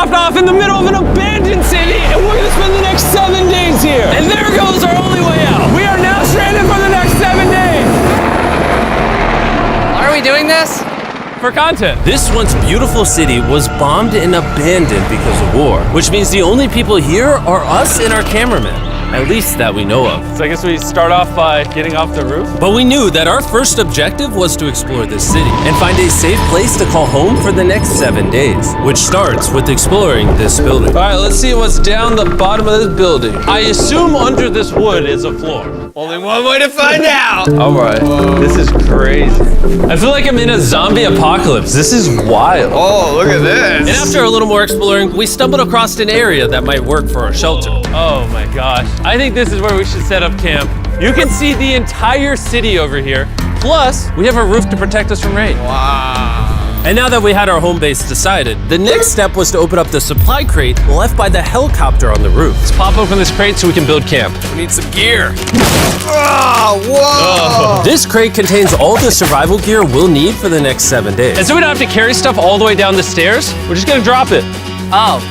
dropped off in the middle of an abandoned city, and we're gonna spend the next 7 days here. And there goes our only way out. We are now stranded for the next 7 days. Why are we doing this? For content. This once beautiful city was bombed and abandoned because of war, which means the only people here are us and our cameraman. At least that we know of. So I guess we start off by getting off the roof. But we knew that our first objective was to explore this city and find a safe place to call home for the next 7 days, which starts with exploring this building. All right, let's see what's down the bottom of this building. I assume under this wood is a floor. Only one way to find out. All right, this is crazy. I feel like I'm in a zombie apocalypse. This is wild. Oh, look at this. And after a little more exploring, we stumbled across an area that might work for our shelter. Oh my gosh. I think this is where we should set up camp. You can see the entire city over here. Plus, we have a roof to protect us from rain. Wow. And now that we had our home base decided, the next step was to open up the supply crate left by the helicopter on the roof. Let's pop open this crate so we can build camp. We need some gear. Oh, whoa. This crate contains all the survival gear we'll need for the next 7 days. And so we don't have to carry stuff all the way down the stairs. We're just gonna drop it. Oh.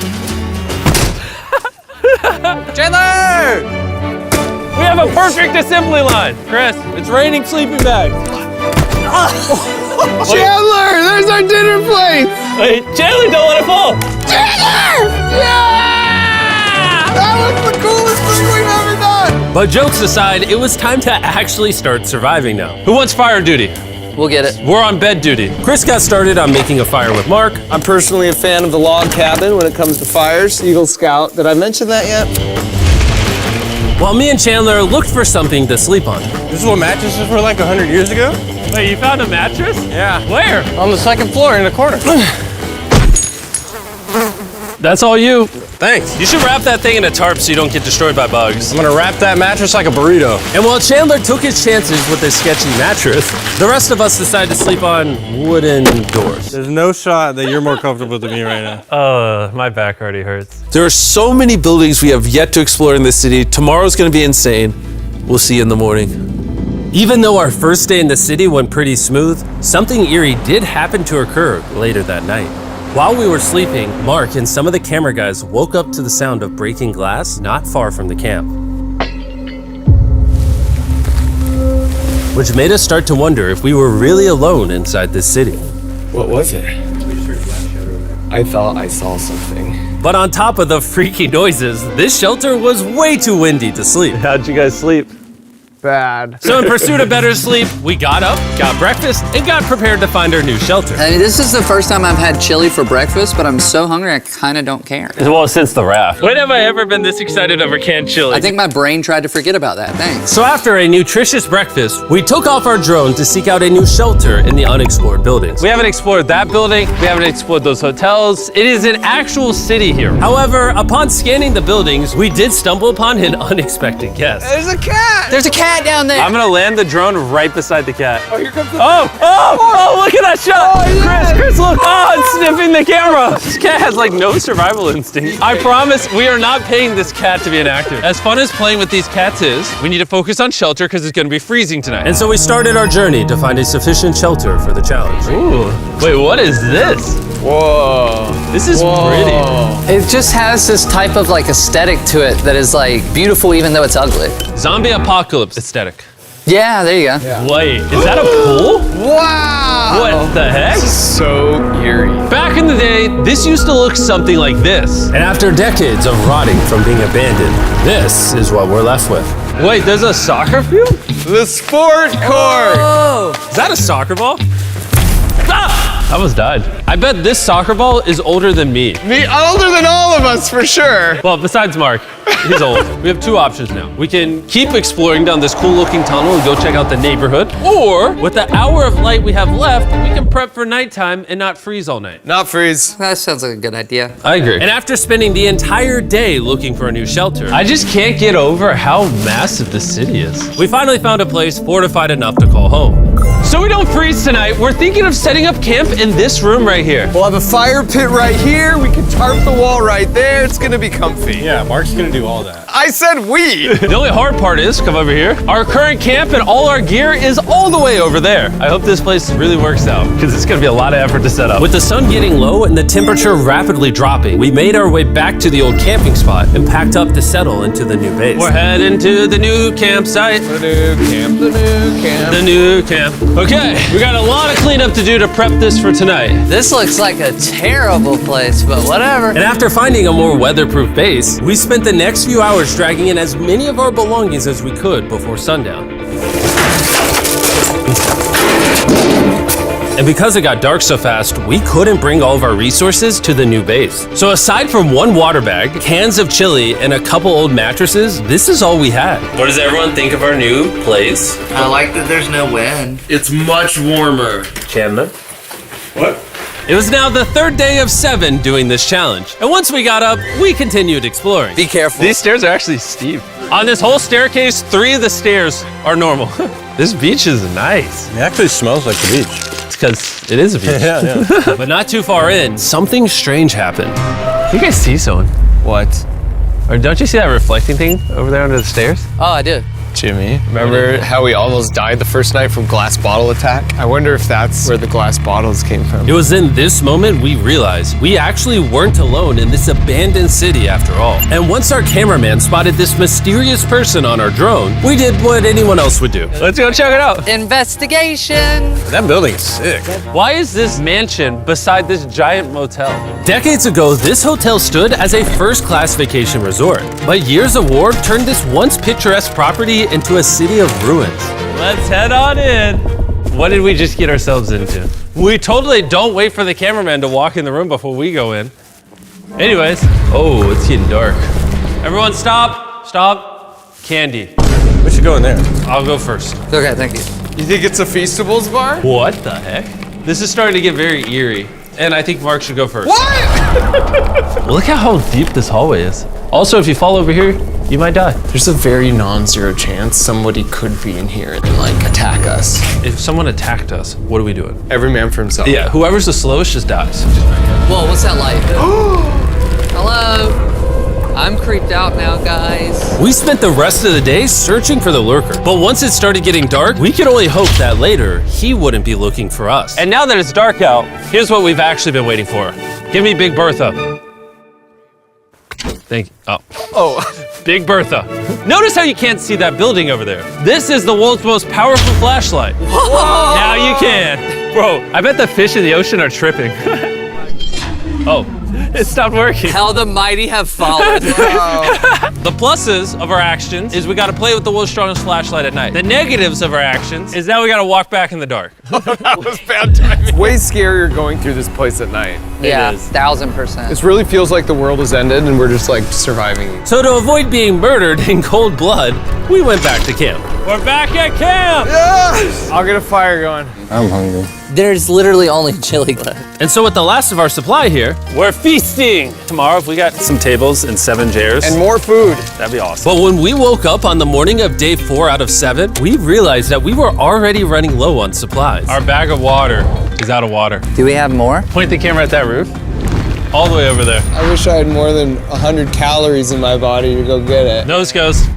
Chandler! We have a perfect assembly line. Chris, it's raining sleeping bags. Chandler, there's our dinner plate. Wait, Chandler, don't let it fall. Chandler! Yeah! That was the coolest thing we've ever done. But jokes aside, it was time to actually start surviving now. Who wants fire duty? We'll get it. We're on bed duty. Chris got started on making a fire with Mark. I'm personally a fan of the log cabin when it comes to fires. Eagle Scout. Did I mention that yet? While me and Chandler looked for something to sleep on. This is what mattresses were like 100 years ago? Wait, you found a mattress? Yeah. Where? On the second floor in the corner. That's all you. Thanks. You should wrap that thing in a tarp so you don't get destroyed by bugs. I'm gonna wrap that mattress like a burrito. And while Chandler took his chances with his sketchy mattress, the rest of us decided to sleep on wooden doors. There's no shot that you're more comfortable than me right now. My back already hurts. There are so many buildings we have yet to explore in this city. Tomorrow's gonna be insane. We'll see you in the morning. Even though our first day in the city went pretty smooth, something eerie did happen to occur later that night. While we were sleeping, Mark and some of the camera guys woke up to the sound of breaking glass not far from the camp, which made us start to wonder if we were really alone inside this city. What was it? I thought I saw something. But on top of the freaky noises, this shelter was way too windy to sleep. How'd you guys sleep? Bad. So in pursuit of better sleep, we got up, got breakfast, and got prepared to find our new shelter. I mean, this is the first time I've had chili for breakfast, but I'm so hungry I kind of don't care. Well, since the raft. When have I ever been this excited over canned chili? I think my brain tried to forget about that. Thanks. So after a nutritious breakfast, we took off our drone to seek out a new shelter in the unexplored buildings. We haven't explored that building. We haven't explored those hotels. It is an actual city here. However, upon scanning the buildings, we did stumble upon an unexpected guest. There's a cat. There's a cat down there. I'm gonna land the drone right beside the cat. Oh, here comes the Oh, look at that shot. Chris, look. Oh, it's sniffing the camera. This cat has like no survival instinct. I promise we are not paying this cat to be an actor. As fun as playing with these cats is, we need to focus on shelter because it's gonna be freezing tonight. And so we started our journey to find a sufficient shelter for the challenge. Ooh, wait, what is this? Whoa. This is pretty. It just has this type of like aesthetic to it that is like beautiful even though it's ugly. Zombie apocalypse aesthetic. Yeah, there you go. Yeah. Wait, is that a pool? Wow. What the heck? So eerie. Back in the day, this used to look something like this. And after decades of rotting from being abandoned, this is what we're left with. Wait, there's a soccer field? The sport court. Is that a soccer ball? Ah! I almost died. I bet this soccer ball is older than me. Me older than all of us for sure. Well, besides Mark, he's old. We have two options now. We can keep exploring down this cool looking tunnel and go check out the neighborhood. Or with the hour of light we have left, we can prep for nighttime and not freeze all night. Not freeze. That sounds like a good idea. I agree. And after spending the entire day looking for a new shelter, I just can't get over how massive the city is. we finally found a place fortified enough to call home. So we don't freeze tonight, we're thinking of setting up camp in this room right here. We'll have a fire pit right here. We can tarp the wall right there. It's gonna be comfy. Yeah, Mark's gonna do all that. I said we. The only hard part is, come over here, our current camp and all our gear is all the way over there. I hope this place really works out, because it's gonna be a lot of effort to set up. With the sun getting low and the temperature rapidly dropping, we made our way back to the old camping spot and packed up to settle into the new base. We're heading to the new campsite. The new camp, the new camp. The new camp. Okay, we got a lot of cleanup to do to prep this for tonight. This looks like a terrible place, but whatever. And after finding a more weatherproof base, we spent the next few hours dragging in as many of our belongings as we could before sundown. And because it got dark so fast, we couldn't bring all of our resources to the new base. So aside from one water bag, cans of chili, and a couple old mattresses, this is all we had. What does everyone think of our new place? I like that there's no wind. It's much warmer. Chandler? What? It was now the third day of 7 doing this challenge. And once we got up, we continued exploring. Be careful. These stairs are actually steep. On this whole staircase, 3 of the stairs are normal. This beach is nice. It actually smells like the beach. It's because it is a beach. Yeah. But not too far in, something strange happened. You guys see someone? What? Or don't you see that reflecting thing over there under the stairs? Oh, I do. Jimmy, remember how we almost died the first night from glass bottle attack? I wonder if that's where the glass bottles came from. It was in this moment we realized we actually weren't alone in this abandoned city after all. And once our cameraman spotted this mysterious person on our drone, we did what anyone else would do. Let's go check it out. Investigation. That building is sick. Why is this mansion beside this giant motel? Decades ago, this hotel stood as a first-class vacation resort. But years of war turned this once picturesque property into a city of ruins. Let's head on in. What did we just get ourselves into? We totally don't wait for the cameraman to walk in the room before we go in. Anyways, oh, it's getting dark. Everyone stop, stop. Candy. We should go in there. I'll go first. Okay, thank you. You think it's a Feastables bar? What the heck? This is starting to get very eerie. And I think Mark should go first. What? Look at how deep this hallway is. Also, if you fall over here, you might die. There's a very non-zero chance somebody could be in here and like attack us. If someone attacked us, what are we doing? Every man for himself. Yeah, whoever's the slowest just dies. Whoa, what's that light? Hello. I'm creeped out now, guys. We spent the rest of the day searching for the lurker. But once it started getting dark, we could only hope that later he wouldn't be looking for us. And now that it's dark out, here's what we've actually been waiting for. Give me Big Bertha. Thank you. Oh, Big Bertha. Notice how you can't see that building over there. This is the world's most powerful flashlight. Whoa. Now you can. Bro, I bet the fish in the ocean are tripping. Oh, it stopped working. How the mighty have fallen. The pluses of our actions is we gotta play with the world's strongest flashlight at night. The negatives of our actions is now we gotta walk back in the dark. That was bad timing. It's way scarier going through this place at night. Yeah, is. 1000%. This really feels like the world has ended and we're just like surviving. So to avoid being murdered in cold blood, we went back to camp. We're back at camp! Yes! I'll get a fire going. I'm hungry. There's literally only chili left. And so with the last of our supply here, We're feasting! Tomorrow, if we got some tables and 7 chairs, And more food. that'd be awesome. but when we woke up on the morning of day 4 out of 7, we realized that we were already running low on supplies. Our bag of water is out of water. Do we have more? Point the camera at that roof. All the way over there. I wish I had more than 100 calories in my body to go get it. Nose goes.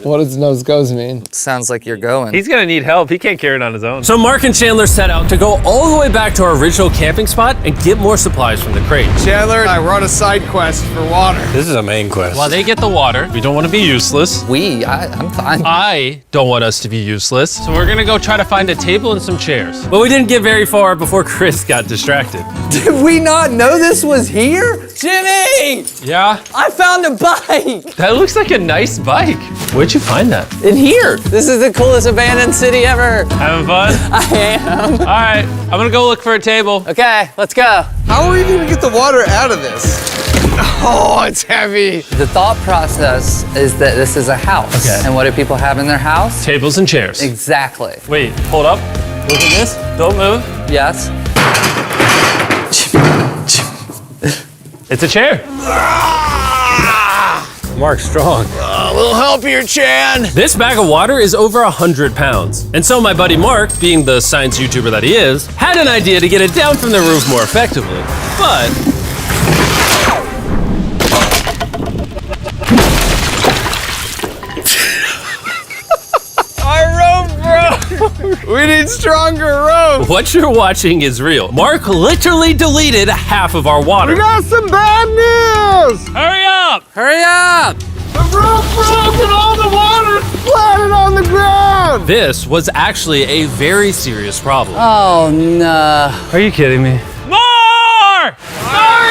What does nose goes mean? Sounds like you're going. He's gonna need help. He can't carry it on his own. So Mark and Chandler set out to go all the way back to our original camping spot and get more supplies from the crate. Chandler and I were on a side quest for water. This is a main quest. While they get the water, we don't want to be useless. I'm fine. I don't want us to be useless. So we're gonna go try to find a table and some chairs. But we didn't get very far before Chris got distracted. Did we not know this was here? Jimmy! Yeah? I found a bike! That looks like a nice bike. Where'd you find that? In here. This is the coolest abandoned city ever. Having fun? I am. All right, I'm gonna go look for a table. Okay, let's go. How are we gonna get the water out of this? Oh, it's heavy. The thought process is that this is a house. Okay. And what do people have in their house? Tables and chairs. Exactly. Wait, hold up. Look at this. Don't move. Yes. It's a chair. Mark's strong. A little help here, Chan. This bag of water is over 100 pounds. And so my buddy Mark, being the science YouTuber that he is, had an idea to get it down from the roof more effectively. But need stronger rope. What you're watching is real. Mark literally deleted half of our water. Got some bad news. Hurry up! Hurry up! The rope broke and all the water splattered on the ground. This was actually a very serious problem. Oh, no. Are you kidding me? More! Sorry.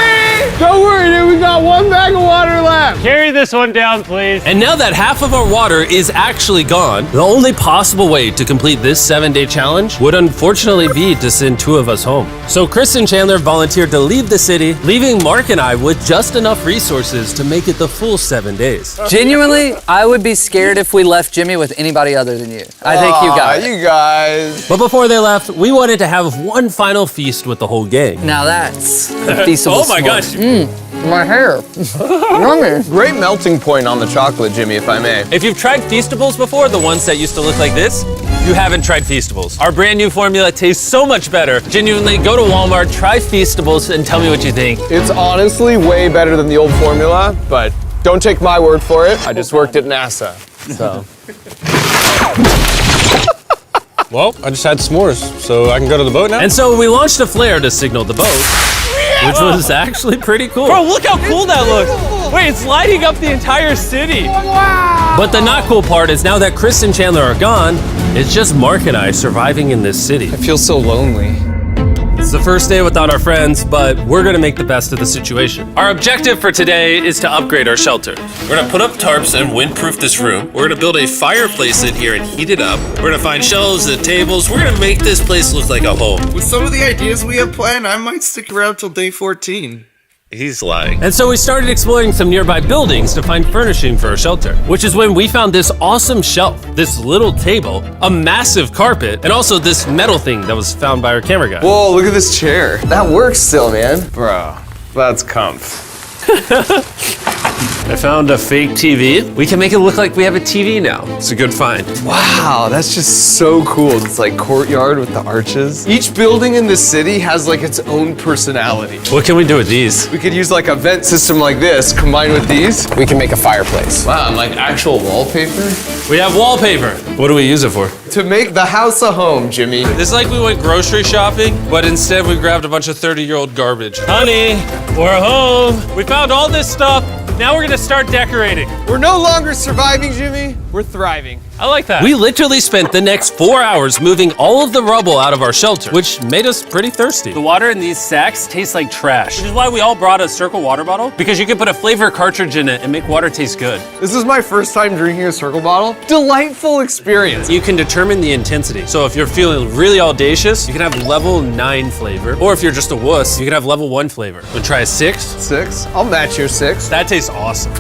Don't worry, dude. We got one bag of water left. Carry this one down, please. And now that half of our water is actually gone, the only possible way to complete this 7-day challenge would unfortunately be to send 2 of us home. So Chris and Chandler volunteered to leave the city, leaving Mark and I with just enough resources to make it the full 7 days. Genuinely, I would be scared if we left Jimmy with anybody other than you. I think you got it. You guys. But before they left, we wanted to have one final feast with the whole gang. Now that's a feastable Oh my gosh. My hair. Yummy. Great melting point on the chocolate, Jimmy, if I may. If you've tried Feastables before, the ones that used to look like this, you haven't tried Feastables. Our brand new formula tastes so much better. Genuinely, go to Walmart, try Feastables, and tell me what you think. It's honestly way better than the old formula, but don't take my word for it. I just worked at NASA, so. Well, I just had s'mores, so I can go to the boat now? And so we launched a flare to signal the boat, which was actually pretty cool. Bro, look how cool that looks. Wait, it's lighting up the entire city. But the not cool part is now that Chris and Chandler are gone, it's just Mark and I surviving in this city. I feel so lonely. It's the first day without our friends, but we're gonna make the best of the situation. Our objective for today is to upgrade our shelter. We're gonna put up tarps and windproof this room. We're gonna build a fireplace in here and heat it up. We're gonna find shelves and tables. We're gonna make this place look like a home. With some of the ideas we have planned, I might stick around till day 14. He's lying. And so we started exploring some nearby buildings to find furnishing for our shelter, which is when we found this awesome shelf, this little table, a massive carpet, and also this metal thing that was found by our camera guy. Whoa, look at this chair. That works still, man. Bro, that's comf. I found a fake TV. We can make it look like we have a TV now. It's a good find. Wow, that's just so cool. It's like courtyard with the arches. Each building in this city has like its own personality. What can we do with these? We could use like a vent system like this, combined with these. We can make a fireplace. Wow, and like actual wallpaper? We have wallpaper. What do we use it for? To make the house a home, Jimmy. It's like we went grocery shopping, but instead we grabbed a bunch of 30-year-old garbage. Honey, we're home. We found all this stuff. Now we're gonna start decorating. We're no longer surviving, Jimmy. We're thriving. I like that. We literally spent the next 4 hours moving all of the rubble out of our shelter, which made us pretty thirsty. The water in these sacks tastes like trash, which is why we all brought a Circle water bottle, because you can put a flavor cartridge in it and make water taste good. This is my first time drinking a Circle bottle. Delightful experience. You can determine the intensity. So if you're feeling really audacious, you can have level 9 flavor. Or if you're just a wuss, you can have level 1 flavor. Wanna try a 6? 6? I'll match your 6. That tastes awesome.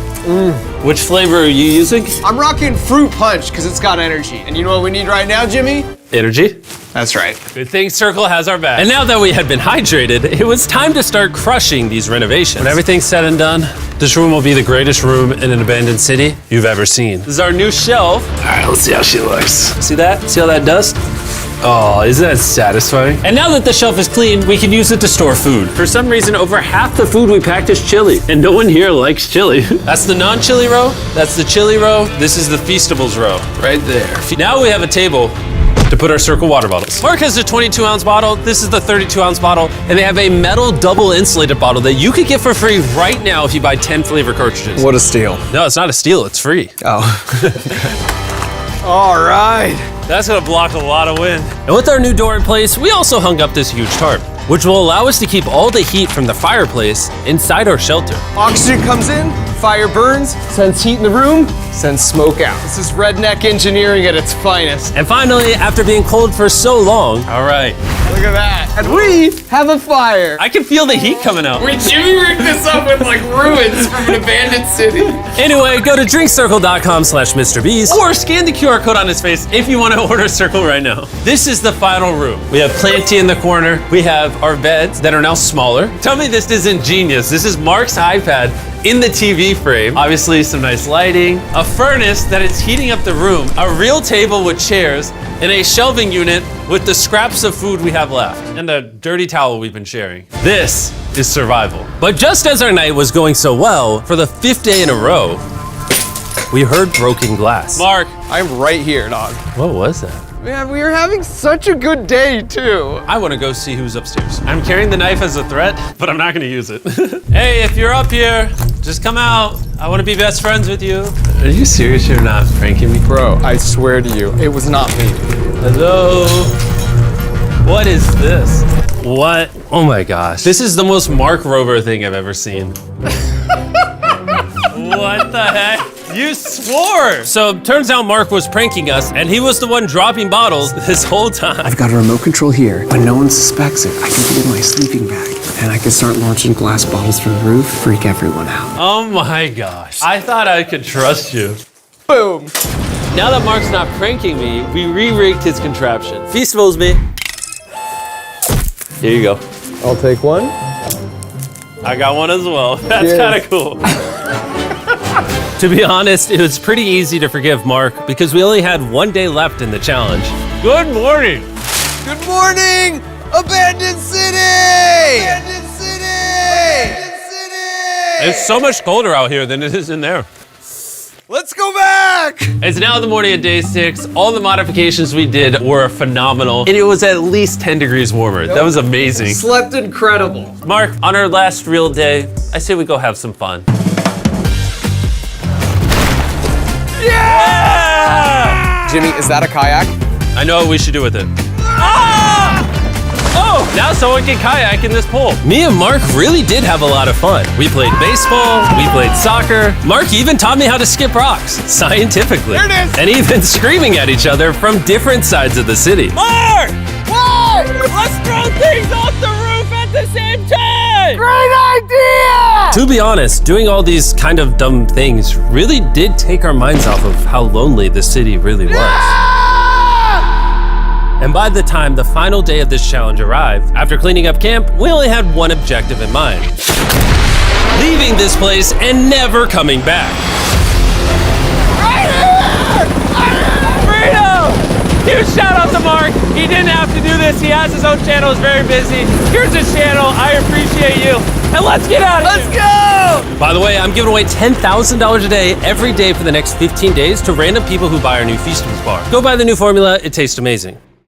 Which flavor are you using? I'm rocking Fruit Punch because it's got energy. And you know what we need right now, Jimmy? Energy. That's right. Good thing Circle has our back. And now that we had been hydrated, it was time to start crushing these renovations. When everything's said and done, this room will be the greatest room in an abandoned city you've ever seen. This is our new shelf. All right, let's see how she looks. See that? See all that dust? Oh, isn't that satisfying? And now that the shelf is clean, we can use it to store food. For some reason, over half the food we packed is chili, and no one here likes chili. That's the non-chili row, that's the chili row, this is the Feastables row, right there. Now we have a table to put our Circle water bottles. Mark has a 22-ounce bottle, this is the 32-ounce bottle, and they have a metal double insulated bottle that you could get for free right now if you buy 10 flavor cartridges. What a steal. No, it's not a steal, it's free. Oh. All right. That's gonna block a lot of wind. And with our new door in place, we also hung up this huge tarp, which will allow us to keep all the heat from the fireplace inside our shelter. Oxygen comes in, fire burns, sends heat in the room, sends smoke out. This is redneck engineering at its finest. And finally, after being cold for so long, all right, Look at that. And we have a fire. I can feel the heat coming out. Wait, Jimmy rigged this up with like ruins from an abandoned city. Anyway, go to drinkcircle.com/MrBeast. Or scan the QR code on his face if you want to order Circle right now. This is the final room. We have Planty in the corner. We have our beds that are now smaller. Tell me this isn't genius. This is Mark's iPad in the TV frame. Obviously some nice lighting, a furnace that is heating up the room, a real table with chairs, and a shelving unit with the scraps of food we have left, and a dirty towel we've been sharing. This is survival. But just as our night was going so well, for the 5th day in a row, we heard broken glass. Mark, I'm right here, dog. What was that? Man, we are having such a good day, too. I want to go see who's upstairs. I'm carrying the knife as a threat, but I'm not gonna use it. Hey, if you're up here, just come out. I want to be best friends with you. Are you serious? You're not pranking me? Bro, I swear to you, it was not me. Hello? What is this? What? Oh my gosh. This is the most Mark Rover thing I've ever seen. What the heck? You swore! So turns out Mark was pranking us, and he was the one dropping bottles this whole time. I've got a remote control here. When no one suspects it, I can put it in my sleeping bag. And I can start launching glass bottles from the roof, freak everyone out. Oh my gosh. I thought I could trust you. Boom. Now that Mark's not pranking me, we re-rigged his contraption. Feast knows me. Here you go. I'll take one. I got one as well. That's Cheers. kind of cool. To be honest, it was pretty easy to forgive Mark because we only had one day left in the challenge. Good morning. Good morning, Abandoned City! Abandoned City! Abandoned City! It's so much colder out here than it is in there. Let's go back! It's now the morning of day 6. All the modifications we did were phenomenal, and it was at least 10 degrees warmer. That was amazing. Slept incredible. Mark, on our last real day, I say we go have some fun. Yeah! Jimmy, is that a kayak? I know what we should do with it. Ah! Oh, now someone can kayak in this pool. Me and Mark really did have a lot of fun. We played baseball, we played soccer. Mark even taught me how to skip rocks, scientifically. There it is. And even screaming at each other from different sides of the city. Mark! What? Let's throw things off the roof at the same time! Great idea! To be honest, doing all these kind of dumb things really did take our minds off of how lonely the city really was. And by the time the final day of this challenge arrived, after cleaning up camp, we only had one objective in mind. Leaving this place and never coming back. Freedom! Huge shout out to Mark. He didn't have to do this. He has his own channel, he's very busy. Here's his channel, I appreciate you. And let's get out of here. Let's go! By the way, I'm giving away $10,000 a day every day for the next 15 days to random people who buy our new Feastables bar. Go buy the new formula, it tastes amazing.